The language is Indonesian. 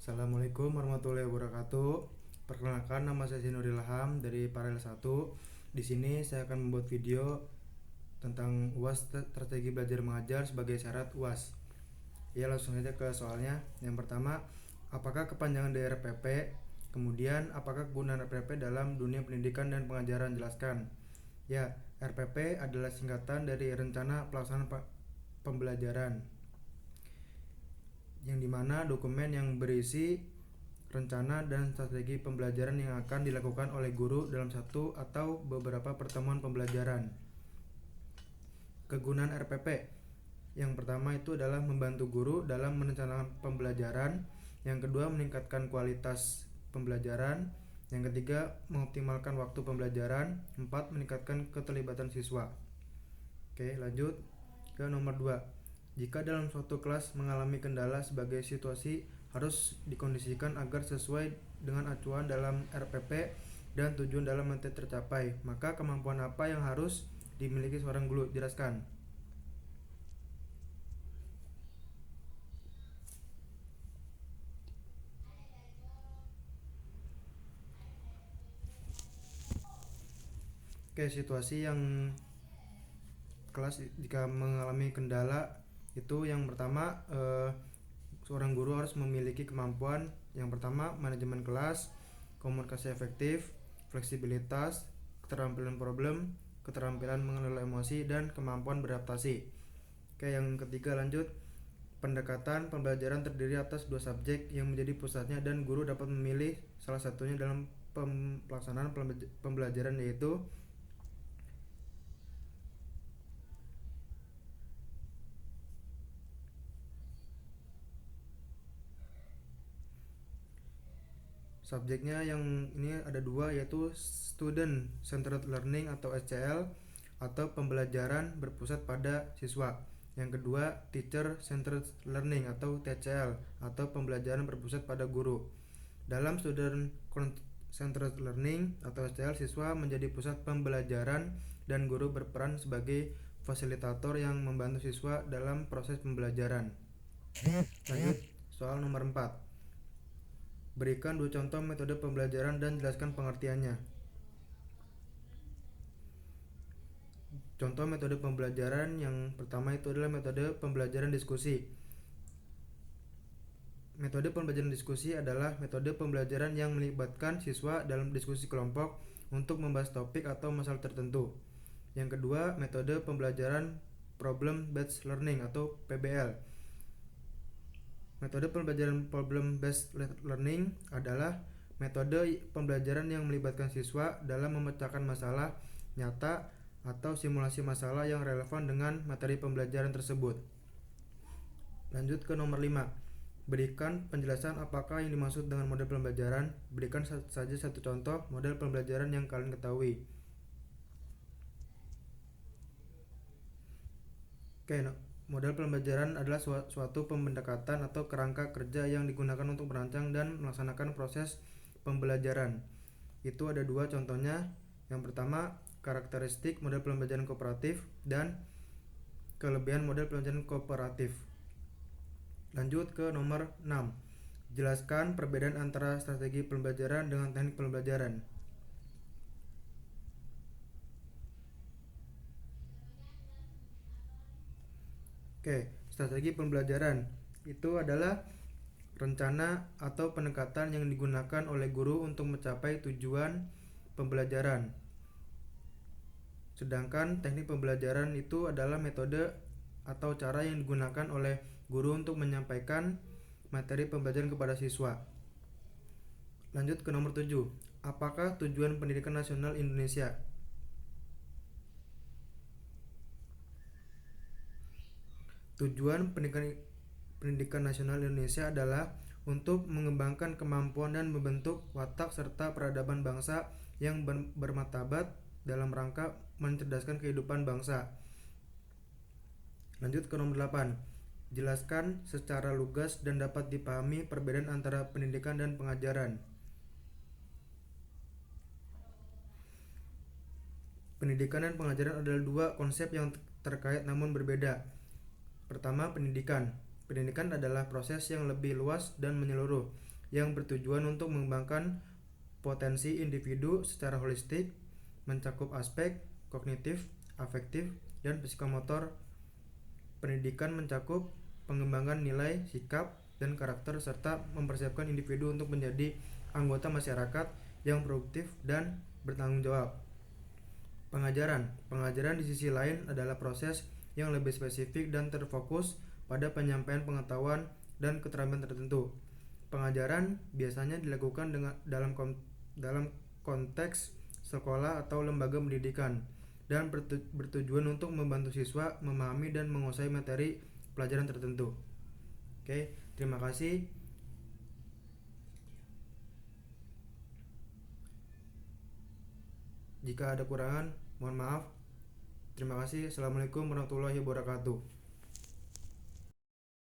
Assalamualaikum warahmatullahi wabarakatuh. Perkenalkan, nama saya Sinur Ilham dari Paralel 1. Di sini saya akan membuat video tentang UAS, strategi belajar mengajar sebagai syarat UAS. Ya, langsung saja ke soalnya. Yang pertama, apakah kepanjangan dari RPP? Kemudian, apakah kegunaan RPP dalam dunia pendidikan dan pengajaran? Jelaskan. Ya, RPP adalah singkatan dari Rencana Pelaksanaan Pembelajaran, yang dimana dokumen yang berisi rencana dan strategi pembelajaran yang akan dilakukan oleh guru dalam satu atau beberapa pertemuan pembelajaran. Kegunaan RPP yang pertama itu adalah membantu guru dalam merencanakan pembelajaran, yang kedua meningkatkan kualitas pembelajaran, yang ketiga mengoptimalkan waktu pembelajaran, empat meningkatkan keterlibatan siswa. Oke, lanjut ke nomor 2. Jika dalam suatu kelas mengalami kendala, sebagai situasi harus dikondisikan agar sesuai dengan acuan dalam RPP dan tujuan dalam materi tercapai. Maka kemampuan apa yang harus dimiliki seorang guru? Jelaskan. Oke, situasi yang kelas jika mengalami kendala itu yang pertama, seorang guru harus memiliki kemampuan yang pertama manajemen kelas, komunikasi efektif, fleksibilitas, keterampilan problem, keterampilan mengelola emosi, dan kemampuan beradaptasi. Oke, yang ketiga lanjut. Pendekatan pembelajaran terdiri atas dua subjek yang menjadi pusatnya dan guru dapat memilih salah satunya dalam pelaksanaan pembelajaran, yaitu subjeknya yang ini ada dua, yaitu Student Centered Learning atau SCL atau pembelajaran berpusat pada siswa. Yang kedua, Teacher Centered Learning atau TCL atau pembelajaran berpusat pada guru. Dalam Student Centered Learning atau SCL, siswa menjadi pusat pembelajaran dan guru berperan sebagai fasilitator yang membantu siswa dalam proses pembelajaran. Lanjut, soal nomor 4. Berikan dua contoh metode pembelajaran dan jelaskan pengertiannya. Contoh metode pembelajaran yang pertama itu adalah metode pembelajaran diskusi. Metode pembelajaran diskusi adalah metode pembelajaran yang melibatkan siswa dalam diskusi kelompok untuk membahas topik atau masalah tertentu. Yang kedua, metode pembelajaran Problem Based Learning atau PBL. Metode pembelajaran Problem Based Learning adalah metode pembelajaran yang melibatkan siswa dalam memecahkan masalah nyata atau simulasi masalah yang relevan dengan materi pembelajaran tersebut. Lanjut ke nomor 5. Berikan penjelasan apakah yang dimaksud dengan model pembelajaran. Berikan saja satu contoh model pembelajaran yang kalian ketahui. Oke, model pembelajaran adalah suatu pendekatan atau kerangka kerja yang digunakan untuk merancang dan melaksanakan proses pembelajaran. Itu ada dua contohnya. Yang pertama, karakteristik model pembelajaran kooperatif dan kelebihan model pembelajaran kooperatif. Lanjut ke nomor 6. Jelaskan perbedaan antara strategi pembelajaran dengan teknik pembelajaran. Oke, strategi pembelajaran itu adalah rencana atau pendekatan yang digunakan oleh guru untuk mencapai tujuan pembelajaran. Sedangkan teknik pembelajaran itu adalah metode atau cara yang digunakan oleh guru untuk menyampaikan materi pembelajaran kepada siswa. Lanjut ke nomor 7. Apakah tujuan pendidikan nasional Indonesia? Tujuan pendidikan nasional Indonesia adalah untuk mengembangkan kemampuan dan membentuk watak serta peradaban bangsa yang bermartabat dalam rangka mencerdaskan kehidupan bangsa. Lanjut ke nomor 8. Jelaskan secara lugas dan dapat dipahami perbedaan antara pendidikan dan pengajaran. Pendidikan dan pengajaran adalah dua konsep yang terkait namun berbeda. Pertama, pendidikan. Pendidikan adalah proses yang lebih luas dan menyeluruh, yang bertujuan untuk mengembangkan potensi individu secara holistik, mencakup aspek kognitif, afektif, dan psikomotor. Pendidikan mencakup pengembangan nilai, sikap, dan karakter serta mempersiapkan individu untuk menjadi anggota masyarakat yang produktif dan bertanggung jawab. Pengajaran di sisi lain adalah proses yang lebih spesifik dan terfokus pada penyampaian pengetahuan dan keterampilan tertentu. Pengajaran biasanya dilakukan dalam konteks sekolah atau lembaga pendidikan dan bertujuan untuk membantu siswa memahami dan menguasai materi pelajaran tertentu. Oke, terima kasih. Jika ada kurangan, mohon maaf. Terima kasih. Assalamualaikum warahmatullahi wabarakatuh.